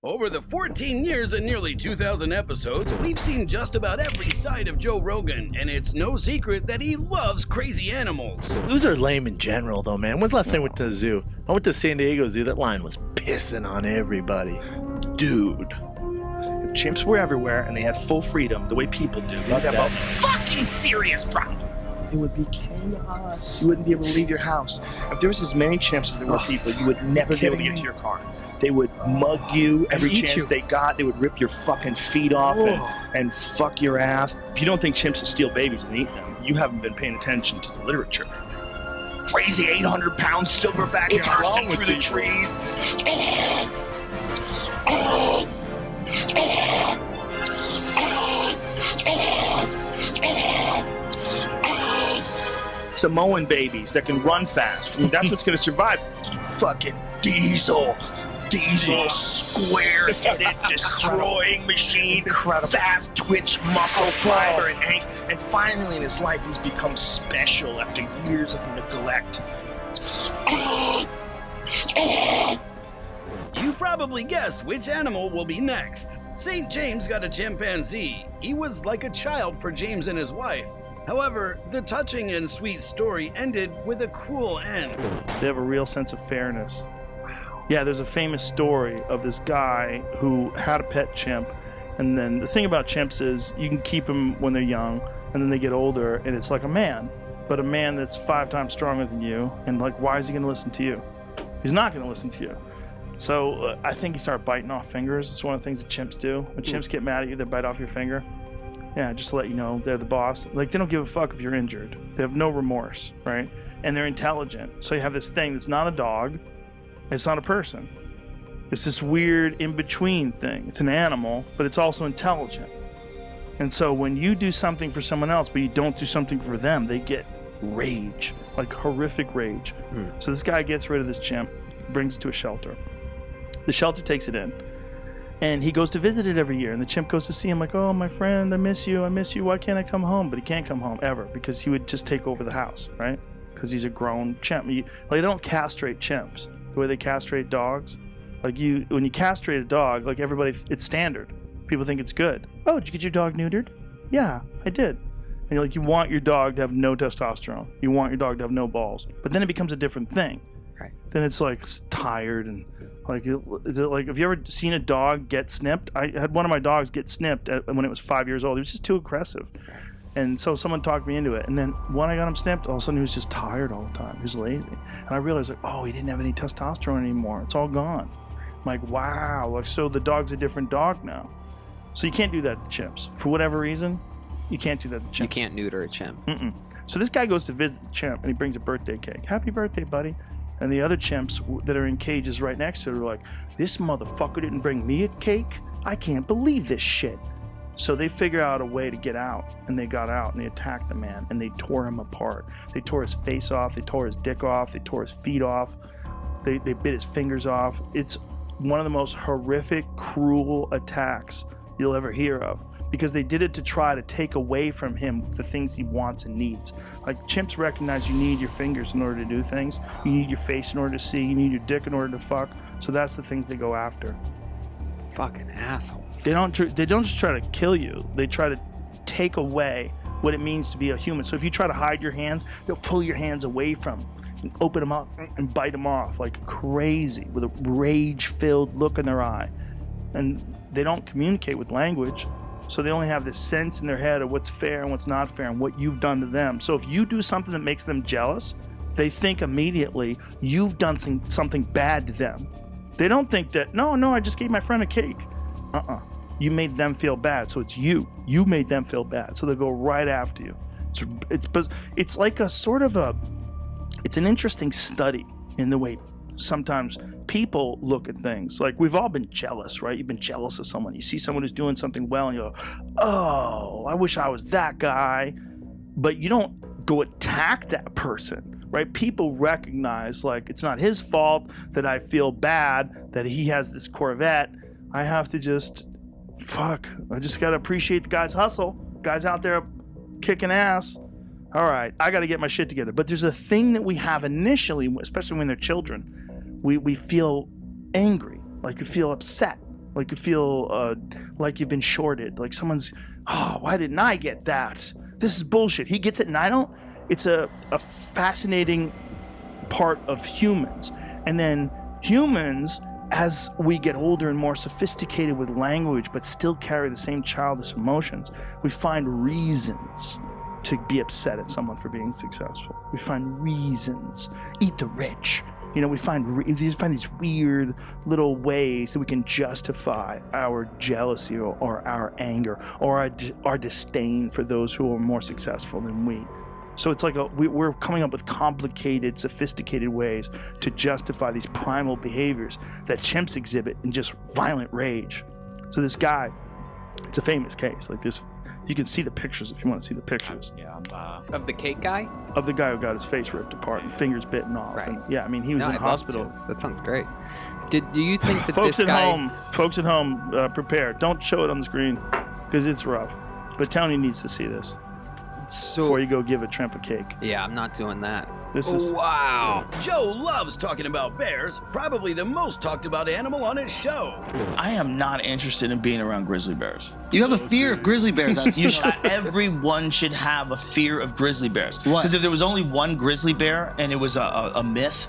Over the 14 years and nearly 2,000 episodes, we've seen just about every side of Joe Rogan, and it's no secret that he loves crazy animals. Zoos are lame in general, though, man. When's the last time I went to the zoo? I went to San Diego Zoo. That line was pissing on everybody. Dude. If chimps were everywhere and they had full freedom, the way people do, they'd have a fucking serious problem. It would be chaos. You wouldn't be able to leave your house. If there was as many chimps as there were people, you would never be able to get to your car. They would mug you every chance they got. They would rip your fucking feet off and fuck your ass. If you don't think chimps will steal babies and eat them, you haven't been paying attention to the literature. Crazy 800-pound silverback is bursting through the trees. Samoan babies that can run fast. I mean, that's what's going to survive. Fucking Diesel, square-headed, destroying machine, fast twitch, muscle fiber, and angst. And finally in his life, he's become special after years of neglect. You probably guessed which animal will be next. St. James got a chimpanzee. He was like a child for James and his wife. However, the touching and sweet story ended with a cruel end. They have a real sense of fairness. Yeah, there's a famous story of this guy who had a pet chimp, and then the thing about chimps is you can keep them when they're young, and then they get older, and it's like a man, but a man that's 5 times stronger than you, and like, why is he going to listen to you? He's not going to listen to you. So I think he started biting off fingers. It's one of the things that chimps do. When chimps get mad at you, they bite off your finger. Yeah, just to let you know, they're the boss. Like, they don't give a fuck if you're injured. They have no remorse, right? And they're intelligent. So you have this thing that's not a dog. It's not a person. It's this weird in-between thing. It's an animal, but it's also intelligent. And so when you do something for someone else, but you don't do something for them, they get rage, like horrific rage. So this guy gets rid of this chimp, brings it to a shelter. The shelter takes it in. And he goes to visit it every year. And the chimp goes to see him like, oh, my friend, I miss you. Why can't I come home? But he can't come home ever because he would just take over the house, right? Because he's a grown chimp. They don't castrate chimps the way they castrate dogs. Like when you castrate a dog, like everybody, it's standard. People think it's good. Oh, did you get your dog neutered? Yeah, I did. And you're like, you want your dog to have no testosterone. You want your dog to have no balls. But then it becomes a different thing. Right. Then it's like tired and like have you ever seen a dog get snipped? I had one of my dogs get snipped when it was 5 years old. He was just too aggressive. And so someone talked me into it. And then when I got him snipped, all of a sudden he was just tired all the time. He was lazy. And I realized, like, oh, he didn't have any testosterone anymore. It's all gone. I'm like, wow. Like, so the dog's a different dog now. So you can't do that to chimps. For whatever reason, you can't do that to chimps. You can't neuter a chimp. So this guy goes to visit the chimp, and he brings a birthday cake. Happy birthday, buddy. And the other chimps that are in cages right next to it are like, this motherfucker didn't bring me a cake? I can't believe this shit. So they figure out a way to get out, and they got out, and they attacked the man, and they tore him apart. They tore his face off, they tore his dick off, they tore his feet off, they bit his fingers off. It's one of the most horrific, cruel attacks you'll ever hear of, because they did it to try to take away from him the things he wants and needs. Like, chimps recognize you need your fingers in order to do things, you need your face in order to see, you need your dick in order to fuck, so that's the things they go after. Fucking assholes. They don't just try to kill you. They try to take away what it means to be a human. So if you try to hide your hands, they'll pull your hands away from and open them up and bite them off like crazy with a rage-filled look in their eye. And they don't communicate with language, so they only have this sense in their head of what's fair and what's not fair and what you've done to them. So if you do something that makes them jealous, they think immediately you've done something bad to them. They don't think that, no, I just gave my friend a cake. You made them feel bad, so it's you. You made them feel bad, so they go right after you. It's like a sort of it's an interesting study in the way sometimes people look at things. Like, we've all been jealous, right? You've been jealous of someone. You see someone who's doing something well, and you go, oh, I wish I was that guy. But you don't go attack that person. Right? People recognize, like, it's not his fault that I feel bad that he has this Corvette. I have to just, I just got to appreciate the guy's hustle. Guy's out there kicking ass. All right, I got to get my shit together. But there's a thing that we have initially, especially when they're children. We feel angry, like we feel upset. Like you feel like you've been shorted. Like someone's, oh, why didn't I get that? This is bullshit. He gets it and I don't. It's a fascinating part of humans. And then humans, as we get older and more sophisticated with language, but still carry the same childish emotions, we find reasons to be upset at someone for being successful. We find reasons. Eat the rich. You know, we find these weird little ways that we can justify our jealousy or our anger or our disdain for those who are more successful than we. So it's like we're coming up with complicated, sophisticated ways to justify these primal behaviors that chimps exhibit in just violent rage. So this guy, it's a famous case. Like this, you can see the pictures if you want to see the pictures. Yeah. Of the cake guy? Of the guy who got his face ripped apart and fingers bitten off. Right. And yeah, I mean, he was in hospital. That sounds great. Do you think that Folks this guy... Folks at home, prepare. Don't show it on the screen because it's rough. But Tony needs to see this before you go give a tramp a cake. Yeah, I'm not doing that. This is Wow. Joe loves talking about bears, probably the most talked about animal on his show. I am not interested in being around grizzly bears. You have a fear of grizzly bears. Everyone should have a fear of grizzly bears. What? Because if there was only one grizzly bear and it was a myth,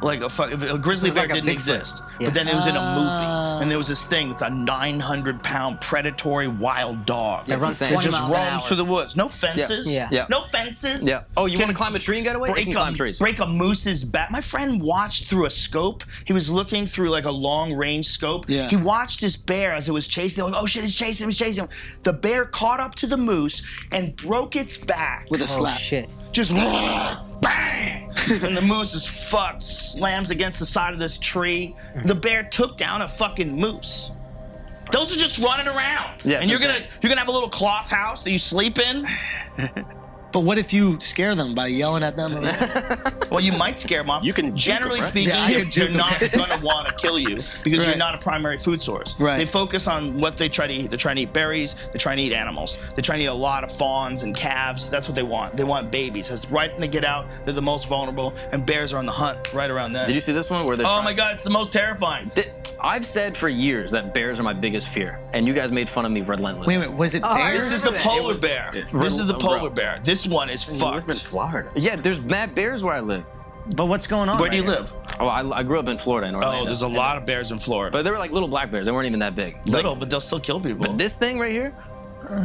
like if a grizzly bear like a didn't Bigfoot. exist, Yeah. but then it was in a movie, and there was this thing that's a 900-pound predatory wild dog That runs that 20 just miles an roams hour. through the woods. No fences. Yeah. Yeah. No fences. Yeah. Oh, you Can want to climb a tree and get away? They can climb trees. Break a moose's back. My friend watched through a scope. He was looking through like a long-range scope. Yeah. He watched this bear as it was chasing. They're like, oh shit, it's chasing him, it's chasing him. The bear caught up to the moose and broke its back. With a Oh slap. shit. Just bang! And the moose is fucked, slams against the side of this tree. The bear took down a fucking moose. Those are just running around. Yeah, and you're gonna have a little cloth house that you sleep in. But what if you scare them by yelling at them? Well, you might scare them off. You can Generally juke 'em, right? speaking, Yeah, I can they're juke 'em. not gonna want to kill you because you're Right. not a primary food source. Right. They focus on what they try to eat. They're trying to eat berries. They're trying to eat animals. They're trying to eat a lot of fawns and calves. That's what they want. They want babies. As right when they get out, they're the most vulnerable, and bears are on the hunt right around then. Did you see this one where they're Oh my God, it's the most terrifying. I've said for years that bears are my biggest fear, and you guys made fun of me relentlessly. Wait, was it Oh, I bears? This is the polar bear. This is the polar bear. This one is You live in fucked. Florida. Yeah, there's mad bears where I live. But what's going on? Where do you right live? Oh, I grew up in Florida in Orlando. Oh, there's a lot of bears in Florida. But they were like little black bears. They weren't even that big. Little, but they'll still kill people. But this thing right here.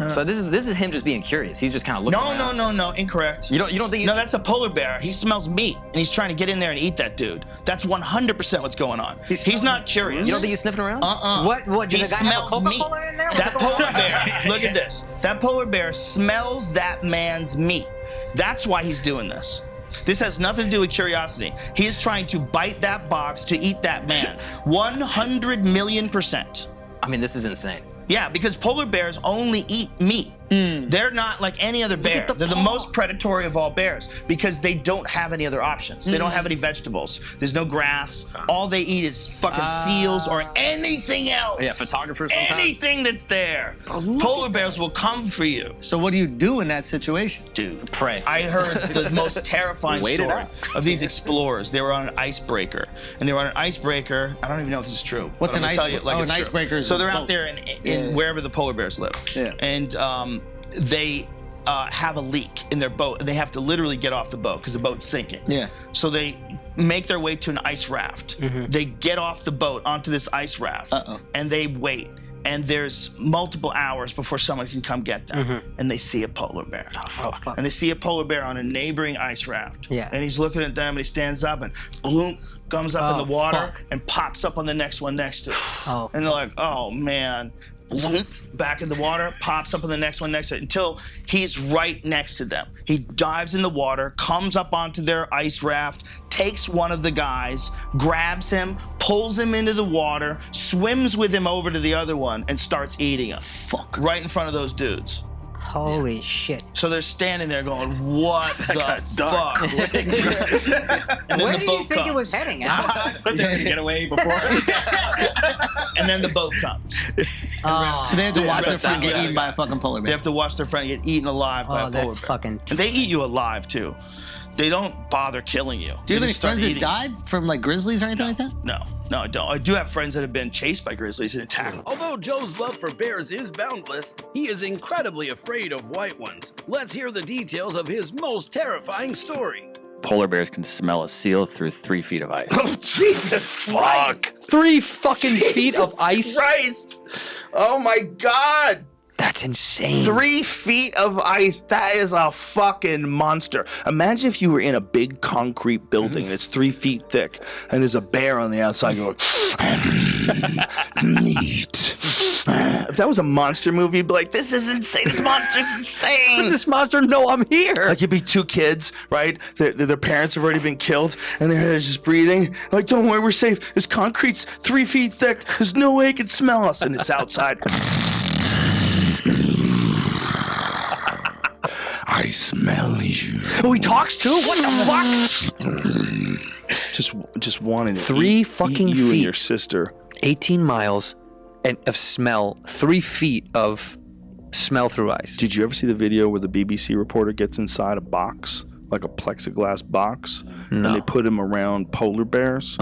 So this is him just being curious. He's just kind of looking around. No, incorrect. You don't think he's... No, that's a polar bear. He smells meat, and he's trying to get in there and eat that dude. That's 100% what's going on. He's not curious. You don't think he's sniffing around? What? Did He the guy have a smells Coca-Cola meat. in there? That polar bear, look at this. That polar bear smells that man's meat. That's why he's doing this. This has nothing to do with curiosity. He is trying to bite that box to eat that man. 100 million %. I mean, this is insane. Yeah, because polar bears only eat meat. They're not like any other bear. They're the most predatory of all bears because they don't have any other options. They don't have any vegetables. There's no grass. All they eat is fucking seals or anything else. Yeah, photographers sometimes. Anything that's there. Polar bears will come for you. So what do you do in that situation? Dude, Pray. I heard the most terrifying Wait it story out. of these explorers. They were on an icebreaker, and they were on an icebreaker. I don't even know if this is true. What's but I'm an gonna tell you iceberg- it like oh, it's an true. icebreaker is So a they're out boat. there in wherever the polar bears live, Yeah. and they have a leak in their boat, and they have to literally get off the boat because the boat's sinking. Yeah. So they make their way to an ice raft. They get off the boat onto this ice raft, and they wait. And there's multiple hours before someone can come get them. And they see a polar bear. And they see a polar bear on a neighboring ice raft. Yeah. And he's looking at them, and he stands up, and boom, comes up in Oh, the water fuck. and pops up on the next one next to it. Oh, And they're like, oh man. Bloop, back in the water, pops up on the next one next to it until he's right next to them. He dives in the water, comes up onto their ice raft, takes one of the guys, grabs him, pulls him into the water, swims with him over to the other one, and starts eating him. Fuck. Right in front of those dudes. holy shit. So they're standing there going, what the fuck? And then Where the do you boat think it comes. was heading at? Get away before. And then the boat comes. Oh, So they have to watch their rest friend is get the eaten by a fucking polar They bear. have to watch their friend get eaten alive by a polar that's bear. fucking... And they eat you alive too. They don't bother killing you. Do you have They any just start friends that eating. died from like grizzlies or anything like that? No, I don't. I do have friends that have been chased by grizzlies and attacked. Although Joe's love for bears is boundless, he is incredibly afraid of white ones. Let's hear the details of his most terrifying story. Polar bears can smell a seal through 3 feet of ice. Oh, Jesus Christ! 3 fucking feet of ice. Christ! Oh my God! That's insane. 3 feet of ice. That is a fucking monster. Imagine if you were in a big concrete building and it's 3 feet thick and there's a bear on the outside going, meat. If that was a monster movie, you'd be like, this is insane. This monster's insane. Does this monster know I'm here? Like you'd be 2 kids, right? Their parents have already been killed and they're just breathing. Like, don't worry, we're safe. This concrete's 3 feet thick. There's no way it can smell us. And it's outside. I smell you. Oh, he talks too? What the fuck? Just wanting to 3 eat fucking you and feet. your sister. 18 miles of smell, 3 feet of smell through ice. Did you ever see the video where the BBC reporter gets inside a box, like a plexiglass box, No. and they put him around polar bears,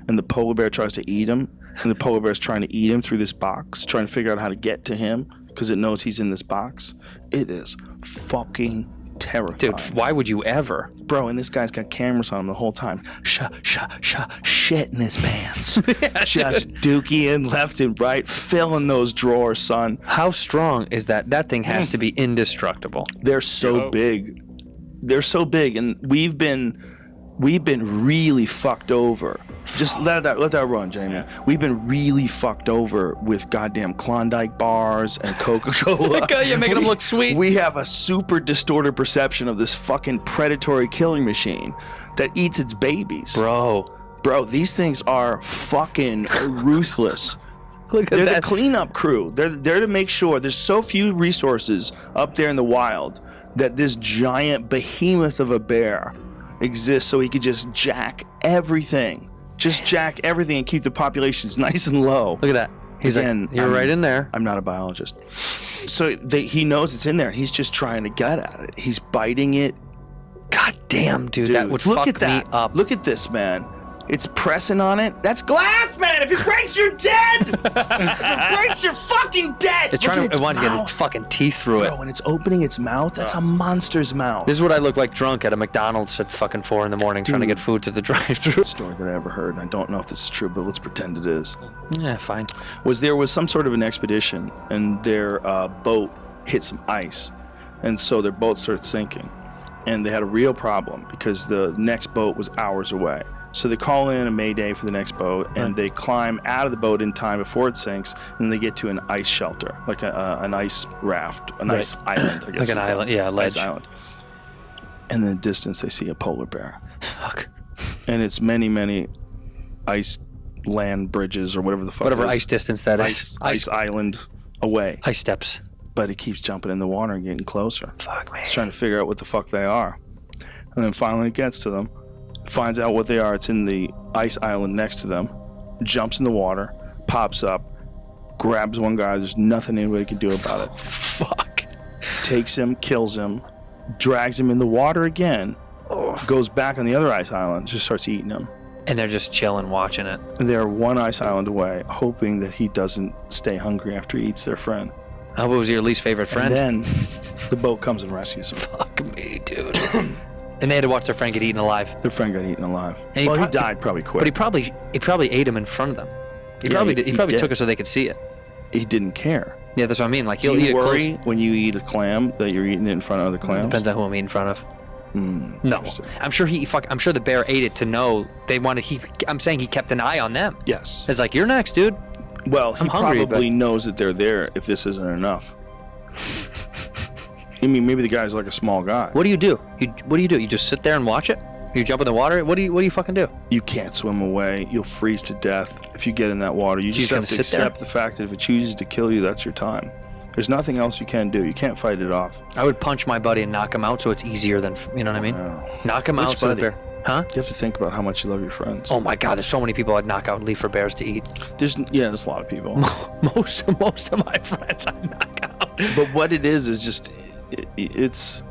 and the polar bear tries to eat him, and the polar bear's trying to eat him through this box, trying to figure out how to get to him because it knows he's in this box. It is fucking terrifying. Dude, why would you ever? Bro, and this guy's got cameras on him the whole time. Shit in his pants. Just dookie left and right, filling those drawers, son. How strong is that? That thing has to be indestructible. They're so big. They're so big, and we've been really fucked over. Just let that run, Jamie. We've been really fucked over with goddamn Klondike bars and Coca-Cola. You're making them look sweet. We have a super distorted perception of this fucking predatory killing machine that eats its babies. Bro, these things are fucking ruthless. Look at They're that. the cleanup crew. They're there to make sure there's so few resources up there in the wild that this giant behemoth of a bear exists so he could just jack everything. Just jack everything and keep the populations nice and low. Look at that. He's Again, like, you're right in there. I'm not a biologist. So he knows it's in there and he's just trying to get at it. He's biting it. God damn, dude, that would look fuck at that. me up. Look at this, man. It's pressing on it. That's glass, man. If it breaks, you're dead. If it breaks, you're fucking dead. It's Look trying at to, it wants to get mouth. its fucking teeth through it. Bro, when it's opening its mouth, that's a monster's mouth. This is what I look like drunk at a McDonald's at fucking 4 a.m. trying to get food to the drive-thru. Story that I ever heard, and I don't know if this is true, but let's pretend it is. Yeah, fine. There was some sort of an expedition, and their boat hit some ice, and so their boat started sinking, and they had a real problem because the next boat was hours away. So they call in a mayday for the next boat, and they climb out of the boat in time before it sinks, and they get to an ice shelter, like an ice raft, an ice island, I guess. Like an island, yeah, a ledge. Ice island. And in the distance, they see a polar bear. Fuck. And it's many, many ice land bridges or whatever the fuck Whatever it is. ice distance that is. Ice island away. Ice steps. But it keeps jumping in the water and getting closer. Fuck, man. It's trying to figure out what the fuck they are. And then finally it gets to them, finds out what they are. It's in the ice island next to them, jumps in the water, pops up, grabs one guy. There's nothing anybody can do about it. Fuck. Takes him, kills him, drags him in the water again, goes back on the other ice island, just starts eating him. And they're just chilling, watching it. They're one ice island away, hoping that he doesn't stay hungry after he eats their friend. What was your least favorite friend? And then the boat comes and rescues him. Fuck me, dude. And they had to watch their friend get eaten alive. Their friend got eaten alive. And Well, he died probably quick. But he probably ate him in front of them. He Yeah, probably he probably did. took it so they could see it. He didn't care. Yeah, that's what I mean. Like Do he'll eat you it worry close. when you eat a clam that you're eating it in front of other clams? Depends on who I'm eating in front of. No, Interesting. I'm sure I'm sure the bear ate it to know they wanted. I'm saying he kept an eye on them. Yes. It's like, you're next, dude. Well, he I'm hungry, probably knows that they're there if this isn't enough. I mean, maybe the guy's like a small guy. What do you do? What do you do? You just sit there and watch it? You jump in the water? What do you fucking do? You can't swim away. You'll freeze to death if you get in that water. You You're just have gonna to sit there? accept the fact that if it chooses to kill you, that's your time. There's nothing else you can do. You can't fight it off. I would punch my buddy and knock him out so it's easier than, you know what I mean? Wow. Knock him Which out so the buddy? bear. Huh? You have to think about how much you love your friends. Oh my God, there's so many people I'd knock out and leave for bears to eat. There's a lot of people. Most of my friends I'd knock out. But what it is just it's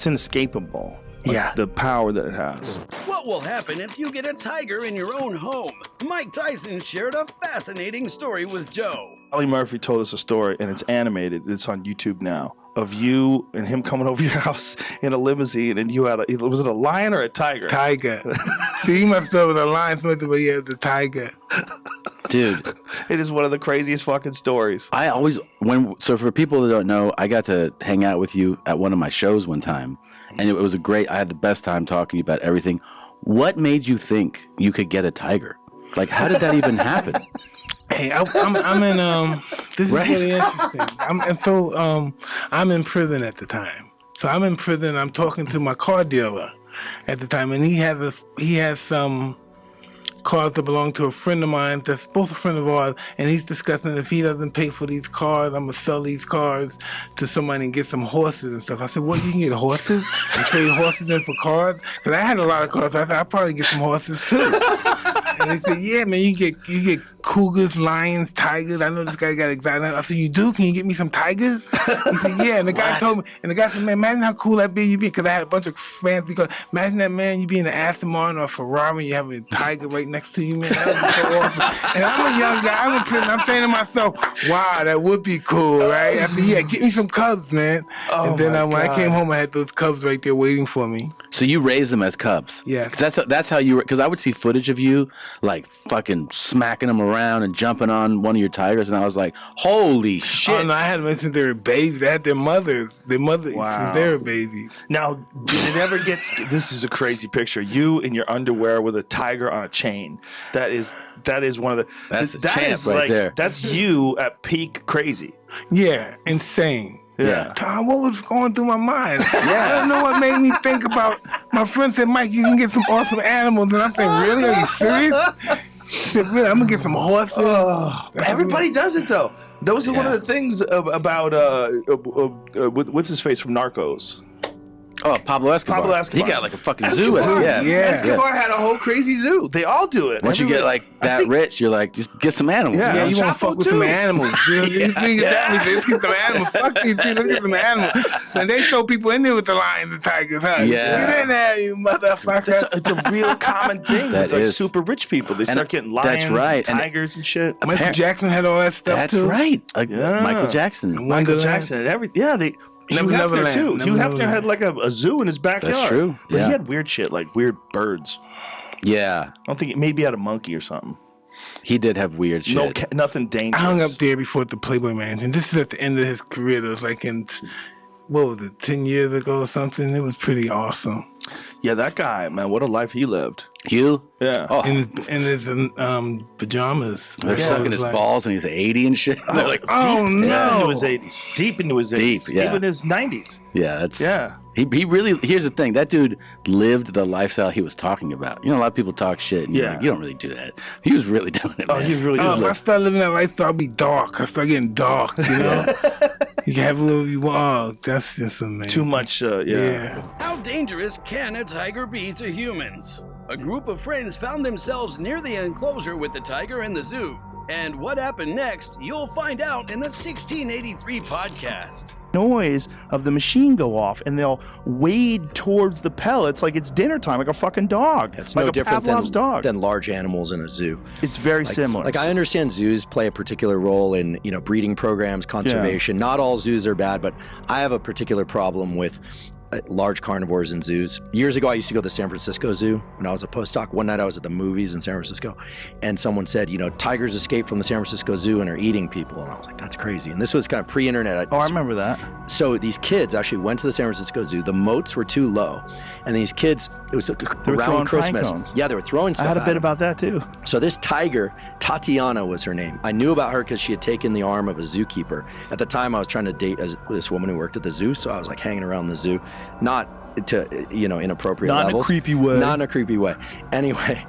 inescapable. Like the power that it has. What will happen if you get a tiger in your own home? Mike Tyson shared a fascinating story with Joe. Ali Murphy told us a story, and it's animated. It's on YouTube now, of you and him coming over your house in a limousine, and you had was it a lion or a tiger? Tiger. See, he must have with a lion, but he had the tiger. Dude, It is one of the craziest fucking stories. I always so for people that don't know, I got to hang out with you at one of my shows one time, and it was I had the best time talking about everything. What made you think you could get a tiger? Like, how did that even happen? Hey, I'm in this is really interesting. I'm in prison at the time. So I'm in prison. I'm talking to my car dealer at the time, and he has some cars that belong to a friend of mine that's both a friend of ours, and he's discussing if he doesn't pay for these cars, I'm gonna sell these cars to somebody and get some horses and stuff. I said, what, you can get horses and trade horses in for cars? Because I had a lot of cars, so I said, I'll probably get some horses too. And he said, yeah, man, you get cougars, lions, tigers. I know this guy got exotic. I said, you do? Can you get me some tigers? He said, yeah. And the guy told me, and the guy said, man, imagine how cool that be you be. Because I had a bunch of fancy cars. Imagine that, man, you be in an Aston Martin or a Ferrari, you have a tiger right next to you, man. That would be so awesome. And I'm a young guy. I'm in prison. I'm saying to myself, wow, that would be cool, right? I said, yeah, get me some cubs, man. Oh, and then when I came home, I had those cubs right there waiting for me. So you raised them as cubs? Yeah. Because that's how you were. Because I would see footage of you like fucking smacking them around and jumping on one of your tigers, and I was like, holy shit. Oh, no, I had them since they were babies. They had their mothers. Their mother since they were babies. Now, did it ever get? This is a crazy picture. You in your underwear with a tiger on a chain. That is one of the. That's the that champ is right like, there. That's you at peak crazy. Yeah, insane. Yeah. Tom, what was going through my mind? I don't know what made me think about. My friend said, Mike, you can get some awesome animals. And I'm saying, really? Are you serious? He said, really? I'm going to get some horses. Everybody does it though. Those are one of the things about what's his face from Narcos. Oh, Pablo Escobar. Pablo Escobar. He got like a fucking zoo. Escobar had a whole crazy zoo. They all do it. Once you get like that rich, you're like, just get some animals. Yeah, you want to fuck with some animals. You let's get some animals. Fuck these two, let's get some animals. And they throw people in there with the lions and tigers, huh? Yeah. Get in there, you motherfucker. It's a real common thing with like super rich people. They start getting lions, and tigers, and shit. Michael Jackson had all that stuff too. That's right. Michael Jackson. Michael Jackson and everything. Yeah, Hugh Hefner too. Hugh Hefner had like a zoo in his backyard. That's true. But he had weird shit, like weird birds. Yeah. I don't think maybe he had a monkey or something. He did have weird shit. No, nothing dangerous. I hung up there before at the Playboy Mansion. This is at the end of his career. It was like what was it, 10 years ago or something? It was pretty awesome. Yeah, that guy, man, what a life he lived. Hugh? Yeah. Oh. In his pajamas. They're sucking his balls and he's 80 and shit. Oh, They're like, oh no. Yeah, into his 80s. Deep into his 80s. Deep, yeah. Even his 90s. Yeah, that's... Yeah. He really... Here's the thing. That dude lived the lifestyle he was talking about. You know, a lot of people talk shit. And you're like, you don't really do that. He was really doing it, man. He really if I start living that lifestyle, I'll be dark. I start getting dark, you know? You can have a little you want. Oh, that's just amazing. Too much, yeah. How dangerous can a tiger be to humans? A group of friends found themselves near the enclosure with the tiger in the zoo. And what happened next, you'll find out in the 1683 podcast. Noise of the machine go off and they'll wade towards the pellets like it's dinner time, like a fucking dog. It's like no a different Pavlov's dog. than large animals in a zoo. It's very similar. Like I understand zoos play a particular role in, breeding programs, conservation. Yeah. Not all zoos are bad, but I have a particular problem with large carnivores in zoos. Years ago, I used to go to the San Francisco Zoo when I was a postdoc. One night I was at the movies in San Francisco, and someone said, tigers escaped from the San Francisco Zoo and are eating people. And I was like, that's crazy. And this was kind of pre-internet. I remember that. So these kids actually went to the San Francisco Zoo. The moats were too low. And these kids, it was around Christmas. Yeah, they were throwing stuff I had a bit at about that too. So this tiger, Tatiana was her name. I knew about her because she had taken the arm of a zookeeper. At the time, I was trying to date this woman who worked at the zoo, so I was like hanging around the zoo. Not to, inappropriate levels. Not in a creepy way. Not in a creepy way. Anyway,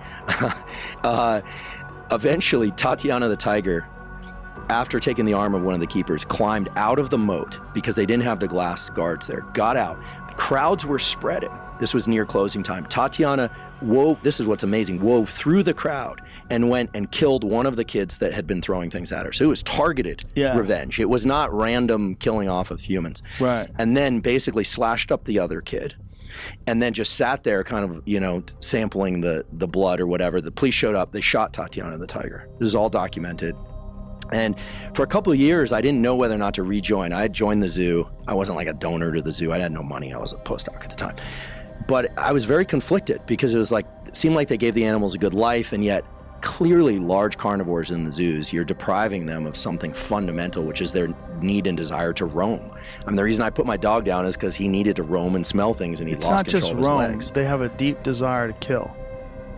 eventually Tatiana the tiger, after taking the arm of one of the keepers, climbed out of the moat because they didn't have the glass guards there, got out. Crowds were spreading. This was near closing time. Tatiana this is what's amazing, wove through the crowd and went and killed one of the kids that had been throwing things at her. So it was targeted revenge. It was not random killing off of humans. Right. And then basically slashed up the other kid and then just sat there kind of, sampling the blood or whatever. The police showed up. They shot Tatiana the tiger. This is all documented. And for a couple of years, I didn't know whether or not to rejoin. I had joined the zoo. I wasn't like a donor to the zoo. I had no money. I was a postdoc at the time. But I was very conflicted because it seemed like they gave the animals a good life, and yet clearly large carnivores in the zoos, you're depriving them of something fundamental, which is their need and desire to roam. I mean, the reason I put my dog down is because he needed to roam and smell things, and he lost control of his legs. It's not just roam. They have a deep desire to kill.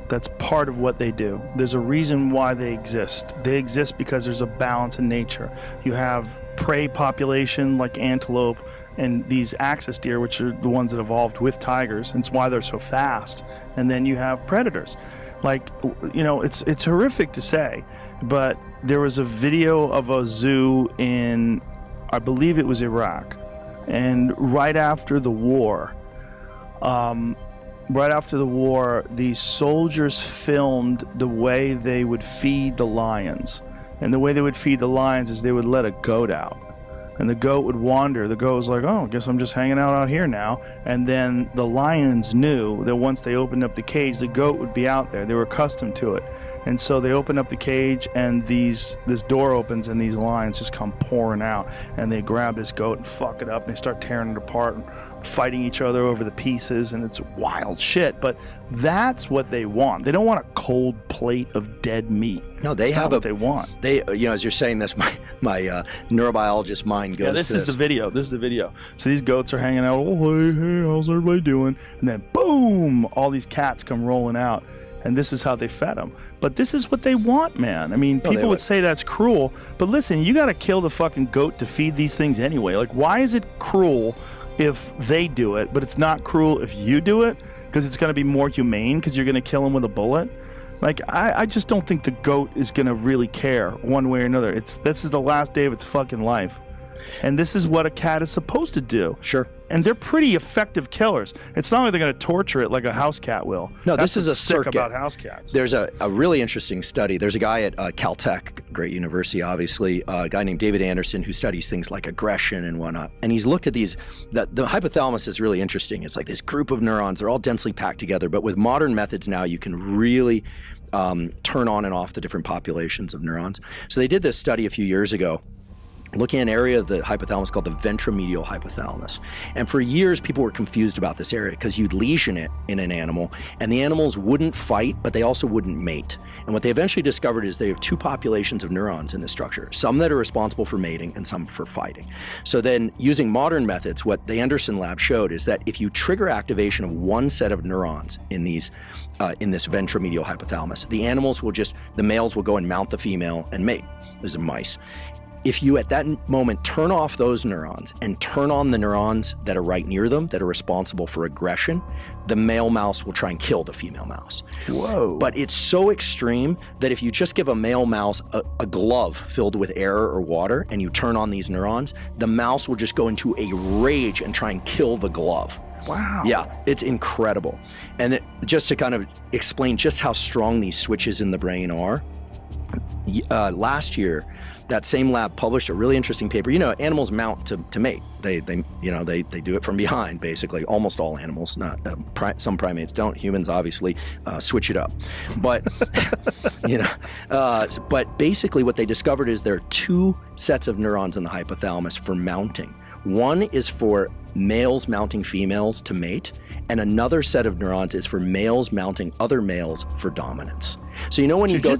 That's part of what they do. There's a reason why they exist. They exist because there's a balance in nature. You have prey population like antelope and these axis deer, which are the ones that evolved with tigers. And it's why they're so fast. And then you have predators. It's horrific to say, but there was a video of a zoo in, I believe it was Iraq. And right after the war, these soldiers filmed the way they would feed the lions. And the way they would feed the lions is they would let a goat out. And the goat would wander. The goat was like, oh, I guess I'm just hanging out here now. And then the lions knew that once they opened up the cage, the goat would be out there. They were accustomed to it. And so they open up the cage, and this door opens, and these lions just come pouring out. And they grab this goat and fuck it up, and they start tearing it apart and fighting each other over the pieces, and it's wild shit. But that's what they want. They don't want a cold plate of dead meat. No, they have what they want. They, as you're saying this, my neurobiologist mind goes. Yeah, this is the video. This is the video. So these goats are hanging out. Oh, hey, how's everybody doing? And then boom, all these cats come rolling out. And this is how they fed them. But this is what they want, man. I mean, people would say that's cruel. But listen, you got to kill the fucking goat to feed these things anyway. Like, why is it cruel if they do it, but it's not cruel if you do it? Because it's going to be more humane because you're going to kill them with a bullet? Like, I just don't think the goat is going to really care one way or another. This is the last day of its fucking life. And this is what a cat is supposed to do. Sure. And they're pretty effective killers. It's not like they're going to torture it like a house cat will. No, That's this is a sick circuit. about house cats. There's a really interesting study. There's a guy at Caltech, great university, obviously, a guy named David Anderson who studies things like aggression and whatnot. And he's looked at these. The hypothalamus is really interesting. It's like this group of neurons. They're all densely packed together. But with modern methods now, you can really turn on and off the different populations of neurons. So they did this study a few years ago, looking at an area of the hypothalamus called the ventromedial hypothalamus. And for years, people were confused about this area because you'd lesion it in an animal, and the animals wouldn't fight, but they also wouldn't mate. And what they eventually discovered is they have two populations of neurons in this structure, some that are responsible for mating and some for fighting. So then, using modern methods, what the Anderson lab showed is that if you trigger activation of one set of neurons in this ventromedial hypothalamus, the males will go and mount the female and mate. These are mice. If you at that moment turn off those neurons and turn on the neurons that are right near them that are responsible for aggression, the male mouse will try and kill the female mouse. Whoa. But it's so extreme that if you just give a male mouse a glove filled with air or water and you turn on these neurons, the mouse will just go into a rage and try and kill the glove. Wow. Yeah, it's incredible. And just to kind of explain just how strong these switches in the brain are, last year, that same lab published a really interesting paper. Animals mount to mate. They do it from behind, basically. Almost all animals, not some primates don't. Humans obviously switch it up. But but basically what they discovered is there are two sets of neurons in the hypothalamus for mounting. One is for males mounting females to mate, and another set of neurons is for males mounting other males for dominance. So when you go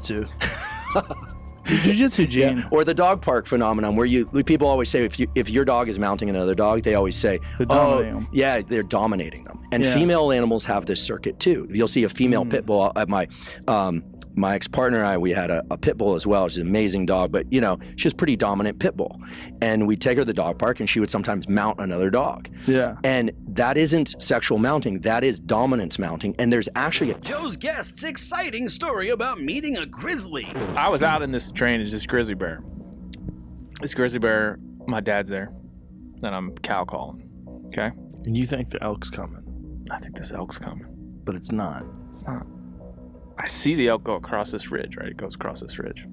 Jiu-jitsu gene. Yeah. Or the dog park phenomenon where people always say if your dog is mounting another dog, they always say, they're dominating them. And female animals have this circuit too. You'll see a female pit bull at my ex-partner and I, we had a pit bull as well. She's an amazing dog, but she was pretty dominant pit bull. And we'd take her to the dog park and she would sometimes mount another dog. Yeah. And that isn't sexual mounting, that is dominance mounting. And there's actually Joe's guest's exciting story about meeting a grizzly. I was out in this terrain, it's this grizzly bear. This grizzly bear, my dad's there, and I'm cow calling, okay? And you think the elk's coming. I think this elk's coming. But it's not. It's not. I see the elk go across this ridge, right? It goes across this ridge.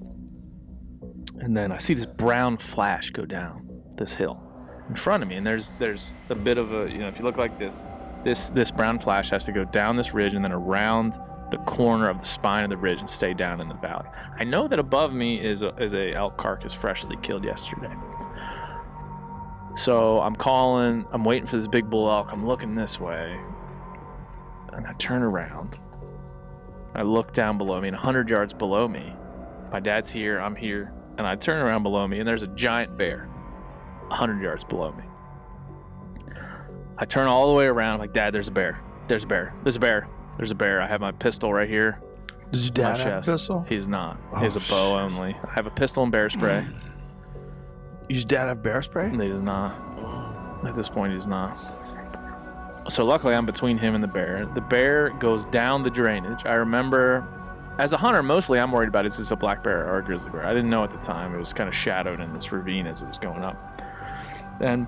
And then I see this brown flash go down this hill in front of me. And there's a bit of a, if you look like this, This brown flash has to go down this ridge and then around the corner of the spine of the ridge and stay down in the valley. I know that above me is a elk carcass freshly killed yesterday. So I'm waiting for this big bull elk. I'm looking this way, and I turn around. I look down below me, and 100 yards below me, my dad's here, I'm here, and I turn around below me, and there's a giant bear 100 yards below me. I turn all the way around. I'm like, Dad, there's a bear. There's a bear. There's a bear. There's a bear. I have my pistol right here. Does your dad have a pistol? He's not. He has a bow only. I have a pistol and bear spray. Does your dad have bear spray? He does not. At this point, he does not. So luckily, I'm between him and the bear. The bear goes down the drainage. I remember, as a hunter, mostly I'm worried about is this a black bear or a grizzly bear. I didn't know at the time. It was kind of shadowed in this ravine as it was going up. And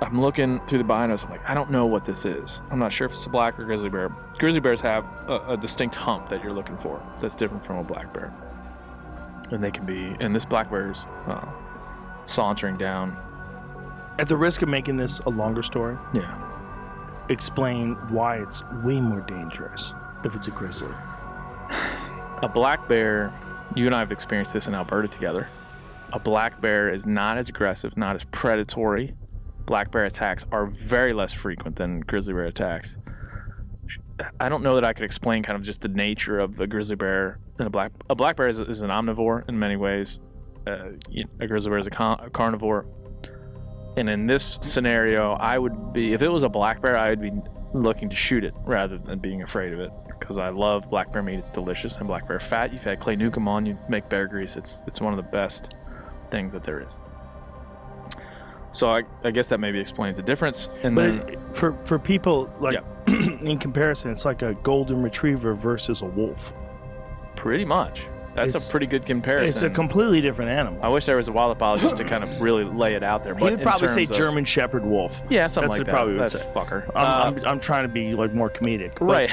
I'm looking through the binoculars. I'm like, I don't know what this is. I'm not sure if it's a black or grizzly bear. Grizzly bears have a distinct hump that you're looking for that's different from a black bear. And they can be, and this black bear's sauntering down. At the risk of making this a longer story, explain why it's way more dangerous if it's a grizzly. A black bear, you and I have experienced this in Alberta together. A black bear is not as aggressive, not as predatory. Black bear attacks are very less frequent than grizzly bear attacks. I don't know that I could explain kind of just the nature of a grizzly bear and a black bear is an omnivore in many ways. A grizzly bear is a carnivore. And in this scenario, if it was a black bear, I would be looking to shoot it rather than being afraid of it, because I love black bear meat. It's delicious. And black bear fat, you've had Clay Newcomb on, you make bear grease. It's one of the best things that there is. So I guess that maybe explains the difference. And then for people, like, in comparison, it's like a golden retriever versus a wolf. Pretty much. That's a pretty good comparison. It's a completely different animal. I wish there was a wildlife to kind of really lay it out there. But he would probably say German Shepherd wolf. Yeah, something like that. Probably would That's say. fucker. I'm trying to be like more comedic. But right.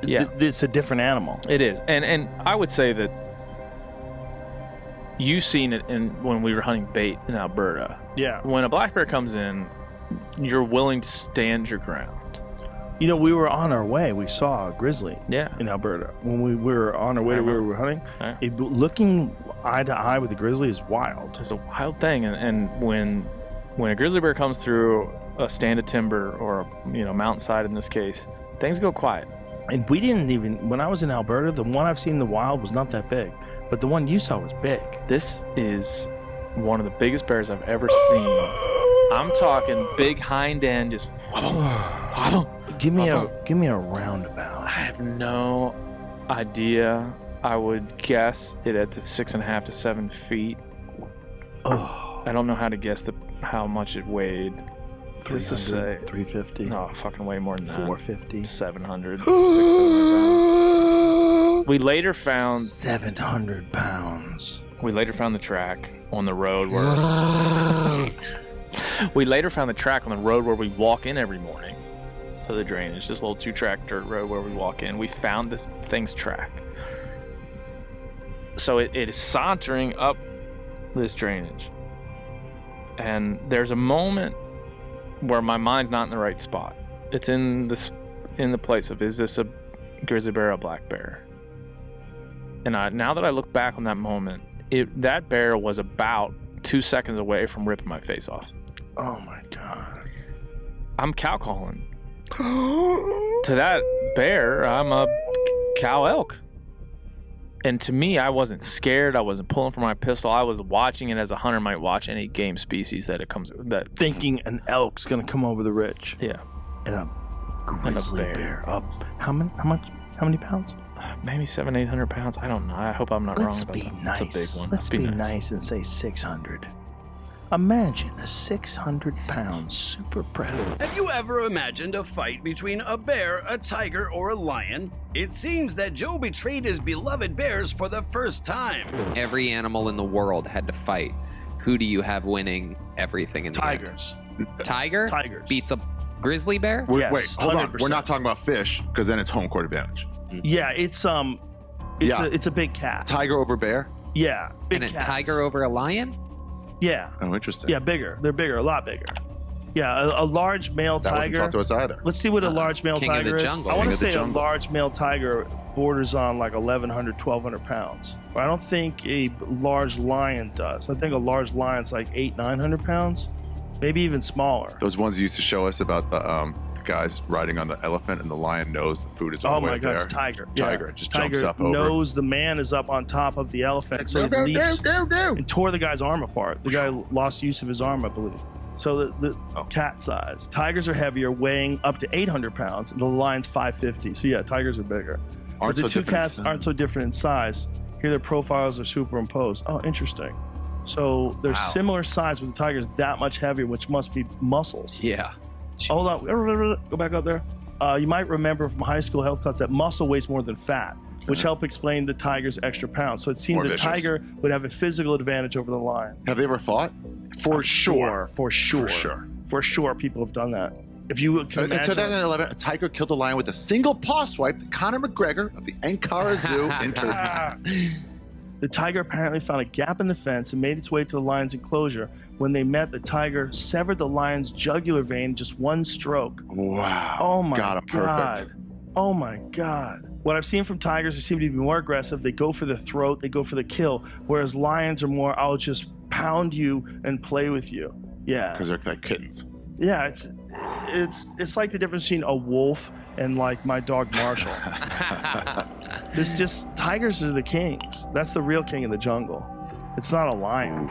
It's a different animal. It is, and I would say that you've seen it when we were hunting bait in Alberta. Yeah. When a black bear comes in, you're willing to stand your ground. You know, we were on our way. We saw a grizzly in Alberta. When we were on our way to where we were hunting, looking eye to eye with a grizzly is wild. It's a wild thing. And when a grizzly bear comes through a stand of timber or a mountainside in this case, things go quiet. And we didn't even, when I was in Alberta, the one I've seen in the wild was not that big. But the one you saw was big. This is one of the biggest bears I've ever seen. I'm talking big hind end, just Give me a roundabout. I have no idea. I would guess it at the 6.5 to 7 feet. I don't know how to guess how much it weighed. Let's just say 350. No, fucking way more than that. 450. 700. 600 pounds. We later found 700 pounds. We later found the track on the road where we walk in every morning to the drainage. This little 2-track dirt road where we walk in. We found this thing's track. So it is sauntering up this drainage. And there's a moment where my mind's not in the right spot. It's in the place of, is this a grizzly bear or a black bear? And now that I look back on that moment, that bear was about 2 seconds away from ripping my face off. Oh my God. I'm cow calling. To that bear, I'm a cow elk. And to me, I wasn't scared. I wasn't pulling for my pistol. I was watching it as a hunter might watch any game species thinking an elk's gonna come over the ridge. Yeah. And a grizzly bear. How many pounds? Maybe 700-800 pounds. I don't know. I hope I'm not wrong about that. Nice. It's a big one. Let's be nice and say 600. Imagine a 600-pound super predator. Have you ever imagined a fight between a bear, a tiger, or a lion? It seems that Joe betrayed his beloved bears for the first time. Every animal in the world had to fight. Who do you have winning everything in the Tigers. end? Tigers beats a grizzly bear? Wait, hold on. 100%. We're not talking about fish, because then it's home court advantage. Yeah, it's a big cat. Tiger over bear? Yeah, big and a cats. tiger over a lion? Yeah. Oh, interesting. Yeah, bigger. They're bigger, a lot bigger. Yeah, a large male That wasn't tiger. taught to us either. Let's see what a large male King of tiger the is. jungle. I want King to of the say a jungle. large male tiger borders on like 1,100, 1,200 pounds. But I don't think a large lion does. I think a large lion's like 800, 900 pounds, maybe even smaller. Those ones you used to show us about the guys riding on the elephant and the lion knows the food is all Oh the way my God, there. it's tiger. Tiger Yeah. just Tiger jumps up over. knows the man is up on top of the elephant, so No, he no, leaps no, no, no. and tore the guy's arm apart. The guy lost use of his arm, I believe. So the cat size. Tigers are heavier, weighing up to 800 pounds, and the lion's 550. So yeah, tigers are bigger. Aren't But the so two different in cats size. aren't so different in size. Here their profiles are superimposed. Oh, interesting. So they're similar size, but the tiger's that much heavier, which must be muscles. Yeah. Hold on, go back up there. You might remember from high school health class that muscle weighs more than fat, which help explain the tiger's extra pounds. So it seems More a vicious. tiger would have a physical advantage over the lion. Have they ever fought? For sure. For sure, people have done that. If you can In imagine, 2011, a tiger killed a lion with a single paw swipe that Conor McGregor of the Ankara Zoo entered. the tiger apparently found a gap in the fence and made its way to the lion's enclosure. When they met, the tiger severed the lion's jugular vein in just one stroke. Wow. Oh my Got him God. perfect. Oh my God. What I've seen from tigers, they seem to be more aggressive. They go for the throat, they go for the kill. Whereas lions are more, I'll just pound you and play with you. Yeah. Because they're like kittens. Yeah, it's like the difference between a wolf and like my dog Marshall. There's just tigers are the kings. That's the real king of the jungle. It's not a lion.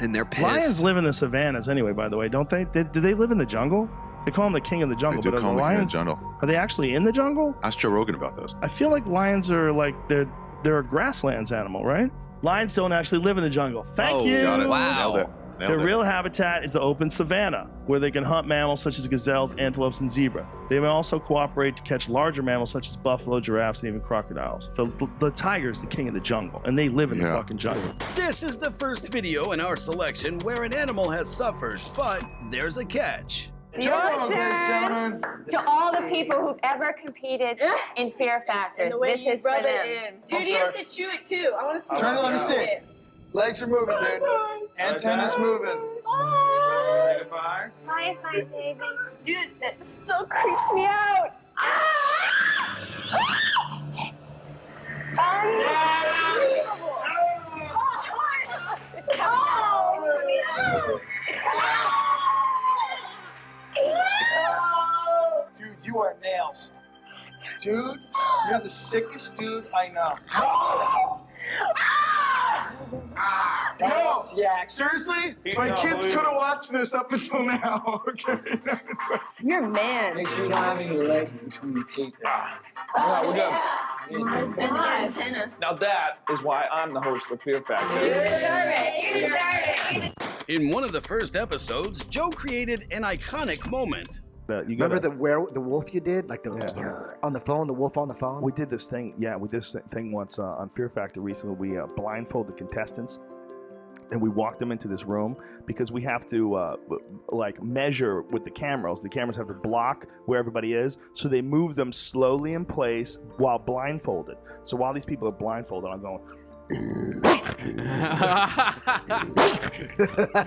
And they're pissed. Lions live in the savannas anyway, by the way, don't they? Do they live in the jungle? They call them the king of the jungle, They do but are call the him the king of the lions? jungle. Are they actually in the jungle? Ask Joe Rogan about this. I feel like lions are like they're a grasslands animal, right? Lions don't actually live in the jungle. Thank you. Got it. Wow. Nailed it. Nailed Their it. real habitat is the open savanna, where they can hunt mammals such as gazelles, antelopes, and zebra. They may also cooperate to catch larger mammals such as buffalo, giraffes, and even crocodiles. The tiger is the king of the jungle, and they live in the fucking jungle. This is the first video in our selection where an animal has suffered, but there's a catch. Your turn. To all the people who've ever competed in Fear Factor, this is for them. Dude, he has to chew it too. I want to see. Turn it, let me see. it. Legs are moving, dude. Antennas moving. Say goodbye. Bye, baby. Dude, that still creeps me out. It's coming out. Dude, you are nails. Dude, you're the sickest dude I know. Nails, yeah. Seriously? My kids could have watched this up until now. Okay. You're a man. Make sure you don't have any legs between your teeth there. All right, we're good. And the antenna. Now that is why I'm the host of Fear Factor. In one of the first episodes, Joe created an iconic moment. Remember the wolf you did, like on the phone, the wolf on the phone. We did this thing, we did this thing once on Fear Factor recently. We blindfolded contestants, and we walked them into this room because we have to like measure with the cameras. The cameras have to block where everybody is, so they move them slowly in place while blindfolded. So while these people are blindfolded, I'm going.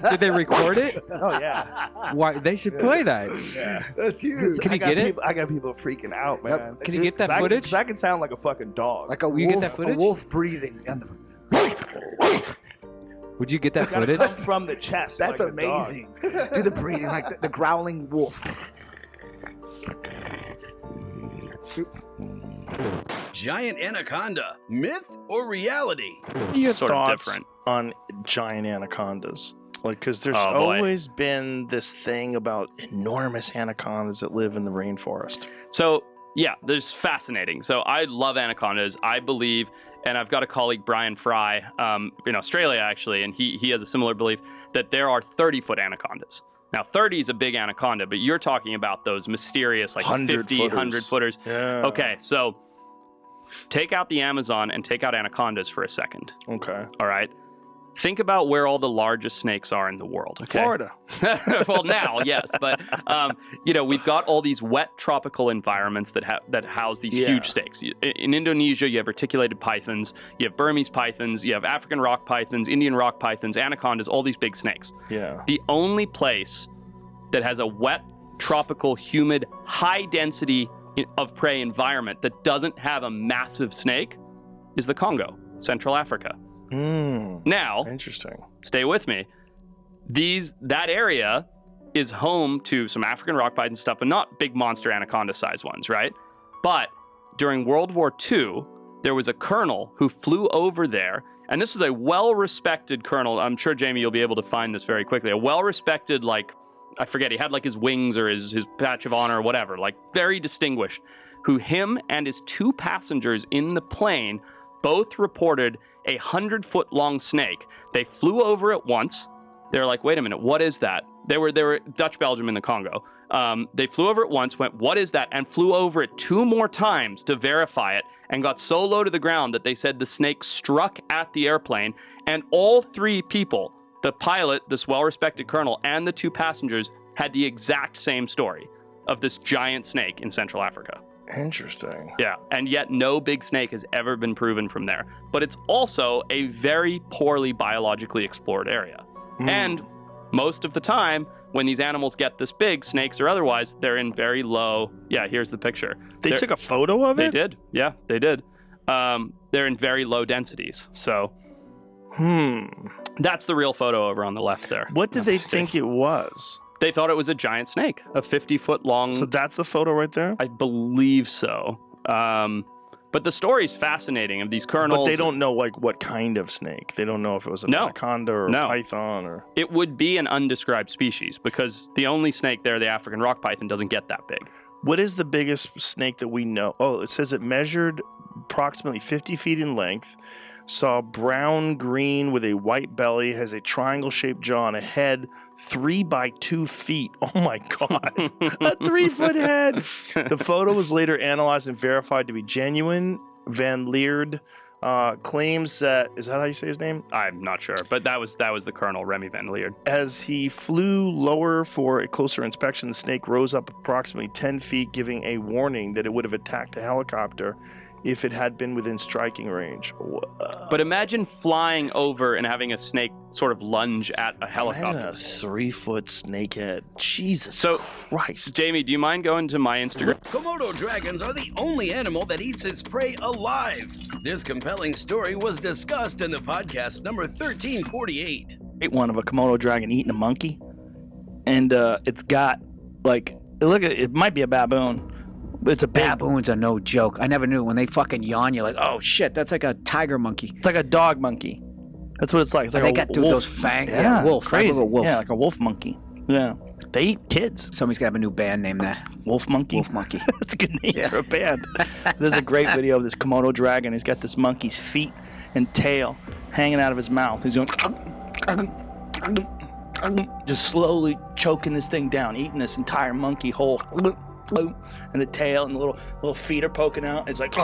Did they record it? Oh yeah. Why they should play that? Yeah. That's huge. Can you get it? I got people freaking out, man. Can you get that footage? Because I can sound like a fucking dog. Like a Will you wolf, get that footage? a wolf breathing. Would you get that It's gotta footage? come from the chest. That's like a dog. amazing. Do the breathing, like the growling wolf. Giant anaconda, myth or reality? Your Sort of thoughts different. on giant anacondas? Like, because there's Oh, boy. always been this thing about enormous anacondas that live in the rainforest. So, yeah, there's fascinating. So I love anacondas. I believe, and I've got a colleague, Brian Fry, in Australia, actually, and he has a similar belief that there are 30-foot anacondas. Now, 30 is a big anaconda, but you're talking about those mysterious, like 50, 100-footers. Yeah. Okay, so take out the Amazon and take out anacondas for a second. Okay. All right? Think about where all the largest snakes are in the world. Okay? Florida. Well, now, yes, but we've got all these wet tropical environments that house these huge snakes. In Indonesia, you have reticulated pythons, you have Burmese pythons, you have African rock pythons, Indian rock pythons, anacondas, all these big snakes. Yeah. The only place that has a wet, tropical, humid, high density of prey environment that doesn't have a massive snake is the Congo, Central Africa. Now, interesting. Stay with me. That area is home to some African rock python stuff, but not big monster anaconda size ones, right? But during World War II, there was a colonel who flew over there, and this was a well-respected colonel. I'm sure, Jamie, you'll be able to find this very quickly. A well-respected, like, I forget, he had like his wings or his patch of honor or whatever, like very distinguished, who him and his 2 passengers in the plane both reported a 100-foot-long snake. They flew over it once. They were like, wait a minute, what is that? They were Dutch-Belgium in the Congo. They flew over it once, went, what is that? And flew over it 2 more times to verify it and got so low to the ground that they said the snake struck at the airplane. And all 3 people, the pilot, this well-respected colonel, and the 2 passengers had the exact same story of this giant snake in Central Africa. Interesting. Yeah, and yet no big snake has ever been proven from there. But it's also a very poorly biologically explored area. And most of the time, when these animals get this big, snakes or otherwise, they're in very low... Yeah, here's the picture. They took a photo of it? They did. Yeah, they did. They're in very low densities. So... That's the real photo over on the left there. What did they think it was? They thought it was a giant snake, a 50-foot long... So that's the photo right there? I believe so. But the story's fascinating of these colonels. But they don't know like what kind of snake. They don't know if it was an anaconda or a python or... It would be an undescribed species because the only snake there, the African rock python, doesn't get that big. What is the biggest snake that we know? Oh, it says it measured approximately 50 feet in length, saw brown-green with a white belly, has a triangle-shaped jaw and a head 3 by 2 feet. Oh my God. A 3-foot head. The photo was later analyzed and verified to be genuine. Van Leerd claims that, is that how you say his name? I'm not sure, but that was the colonel, Remy Van Leerd. As he flew lower for a closer inspection, the snake rose up approximately 10 feet, giving a warning that it would have attacked a helicopter if it had been within striking range. But imagine flying over and having a snake sort of lunge at a helicopter. Imagine a 3-foot snake head. Jesus Christ. Jamie, do you mind going to my Instagram? Komodo dragons are the only animal that eats its prey alive. This compelling story was discussed in the podcast number 1348. One of a Komodo dragon eating a monkey. And it's got, like, look at it might be a baboon. It's a baboons are no joke. I never knew when they fucking yawn. You're like, oh shit, that's like a tiger monkey. It's like a dog monkey. That's what it's like. It's like they a got wolf. those fangs. Yeah, wolf. Crazy. Wolf. Yeah, like a wolf monkey. Yeah, they eat kids. Somebody's got to have a new band named that. Wolf Monkey. Wolf Monkey. That's a good name for a band. There's a great video of this Komodo dragon. He's got this monkey's feet and tail hanging out of his mouth. He's going just slowly choking this thing down, eating this entire monkey whole. And the tail and the little feet are poking out. It's like, see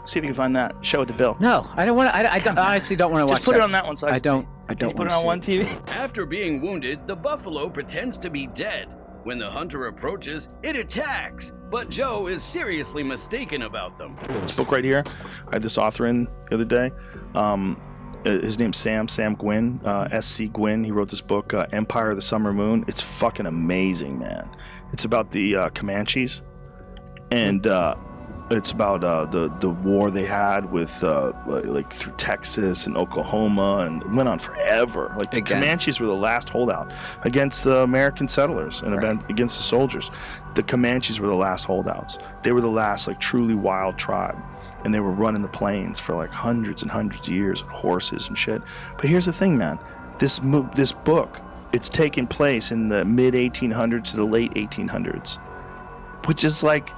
if you can find that. Show it to Bill. No, I don't want to. I honestly don't want to watch. Just put it on that one. So I don't. Can you put it on one TV. After being wounded, the buffalo pretends to be dead. When the hunter approaches, it attacks. But Joe is seriously mistaken about them. This book right here, I had this author in the other day. His name's Sam Gwynn, S.C. Gwynn. He wrote this book, Empire of the Summer Moon. It's fucking amazing, man. It's about the Comanches, and it's about the war they had with like through Texas and Oklahoma, and it went on forever. Like the Comanches were the last holdout against the American settlers and against the soldiers. The Comanches were the last holdouts. They were the last like truly wild tribe. And they were running the plains for like hundreds and hundreds of years, horses and shit. But here's the thing, man. This book, it's taking place in the mid 1800s to the late 1800s, which is like,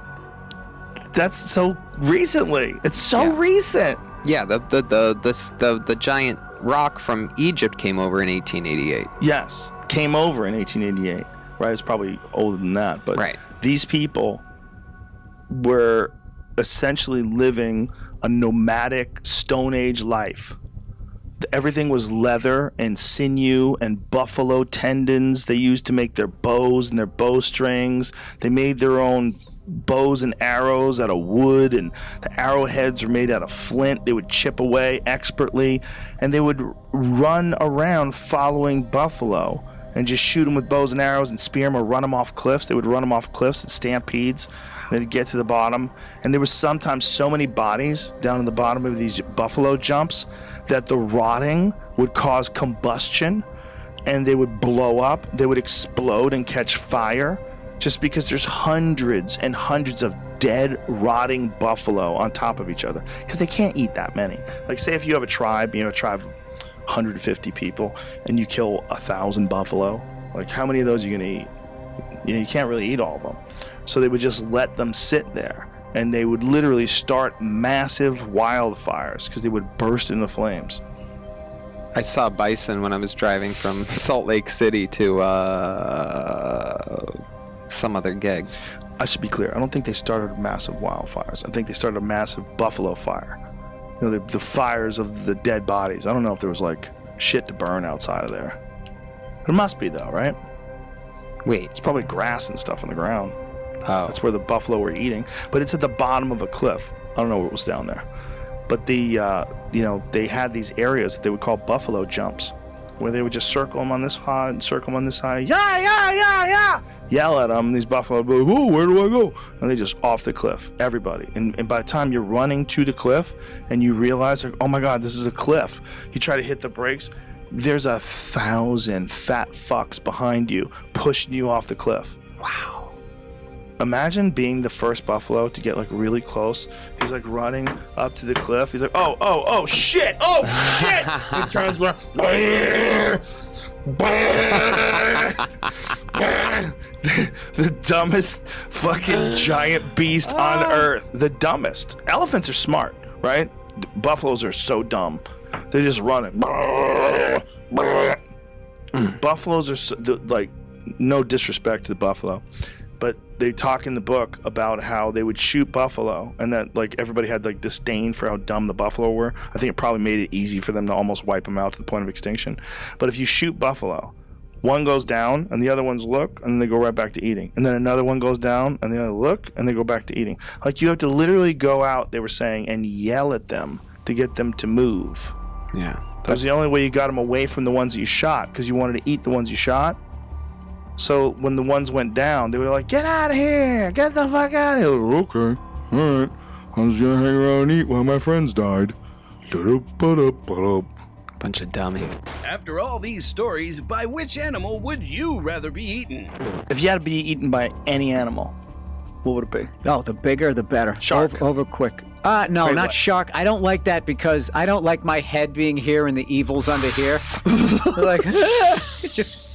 that's so recently. It's so recent. Yeah, the giant rock from Egypt came over in 1888. Yes, came over in 1888. Right, it's probably older than that, but these people were essentially living a nomadic Stone Age life. Everything was leather and sinew and buffalo tendons they used to make their bows and their bowstrings. They made their own bows and arrows out of wood, and the arrowheads are made out of flint. They would chip away expertly, and they would run around following buffalo and just shoot them with bows and arrows and spear them or run them off cliffs. They would run them off cliffs and stampedes. They'd get to the bottom, and there was sometimes so many bodies down in the bottom of these buffalo jumps that the rotting would cause combustion, and they would blow up. They would explode and catch fire, just because there's hundreds and hundreds of dead, rotting buffalo on top of each other, because they can't eat that many. Like, say if you have a tribe, of 150 people, and you kill 1,000 buffalo, like, how many of those are you gonna eat? You can't really eat all of them. So they would just let them sit there, and they would literally start massive wildfires because they would burst into flames. I saw bison when I was driving from Salt Lake City to some other gig. I should be clear. I don't think they started massive wildfires. I think they started a massive buffalo fire. The fires of the dead bodies. I don't know if there was like shit to burn outside of there. There must be though, right? Wait. It's probably grass and stuff on the ground. Oh. That's where the buffalo were eating. But it's at the bottom of a cliff. I don't know what was down there. But they had these areas that they would call buffalo jumps, where they would just circle them on this side and circle them on this side. Yeah. Yell at them. These buffalo would be like, oh, where do I go? And they just off the cliff, everybody. And by the time you're running to the cliff and you realize, like, oh my God, this is a cliff. You try to hit the brakes. There's 1,000 fat fucks behind you pushing you off the cliff. Wow. Imagine being the first buffalo to get like really close. He's like running up to the cliff. He's like, oh shit. He turns around. The dumbest fucking giant beast on earth. The dumbest. Elephants are smart, right? Buffaloes are so dumb. They're just running. Buffaloes are like, no disrespect to the buffalo, but they talk in the book about how they would shoot buffalo, and that like everybody had like disdain for how dumb the buffalo were. I think it probably made it easy for them to almost wipe them out to the point of extinction. But if you shoot buffalo, one goes down and the other ones look, and then they go right back to eating. And then another one goes down and the other look, and they go back to eating. Like, you have to literally go out, they were saying, and yell at them to get them to move. Yeah. That was the only way you got them away from the ones that you shot, because you wanted to eat the ones you shot. So when the ones went down, they were like, get out of here! Get the fuck out of here! Okay, alright. I was gonna hang around and eat while my friends died. Bunch of dummies. After all these stories, by which animal would you rather be eaten? If you had to be eaten by any animal, what would it be? Oh, the bigger the better. Shark. Over quick. No, Great not white. shark. I don't like that because I don't like my head being here and the evil's under here. Like, it just...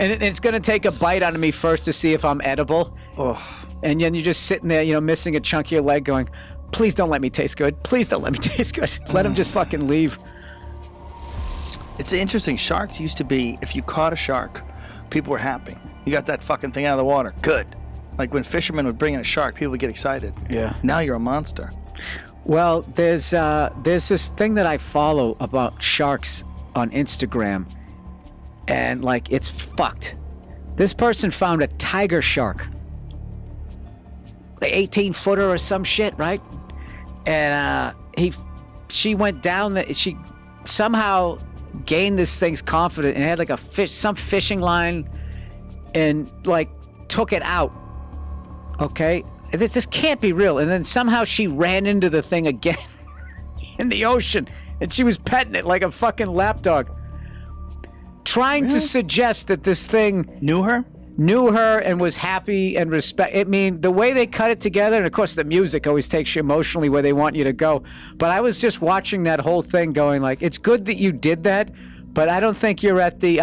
And it's going to take a bite out of me first to see if I'm edible. Oh. And then you're just sitting there, missing a chunk of your leg going, please don't let me taste good. Please don't let me taste good. Let him just fucking leave. It's interesting. Sharks used to be, if you caught a shark, people were happy. You got that fucking thing out of the water. Good. Like when fishermen would bring in a shark, people would get excited. Yeah. Now you're a monster. Well, there's this thing that I follow about sharks on Instagram. And like, it's fucked. This person found a tiger shark, like 18-footer or some shit, right? And she went down. She somehow gained this thing's confidence and had like some fishing line, and like took it out. Okay, this can't be real. And then somehow she ran into the thing again in the ocean, and she was petting it like a fucking lapdog. Trying to suggest that this thing knew her and was happy and respect. I mean, the way they cut it together, and of course the music always takes you emotionally where they want you to go. But I was just watching that whole thing going like, it's good that you did that, but I don't think you're at the,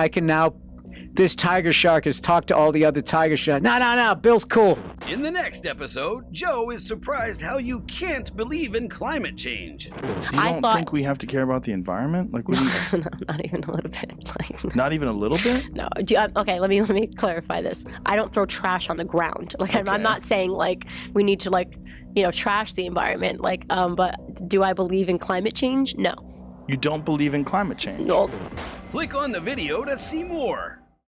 this tiger shark has talked to all the other tiger sharks. No, Bill's cool. In the next episode, Joe is surprised how you can't believe in climate change. You don't think we have to care about the environment? Like, what do you... No, not even a little bit. Like, Not even a little bit? no. Okay, let me clarify this. I don't throw trash on the ground. Like, I'm not saying like we need to trash the environment. Like, but do I believe in climate change? No. You don't believe in climate change? No. Click on the video to see more.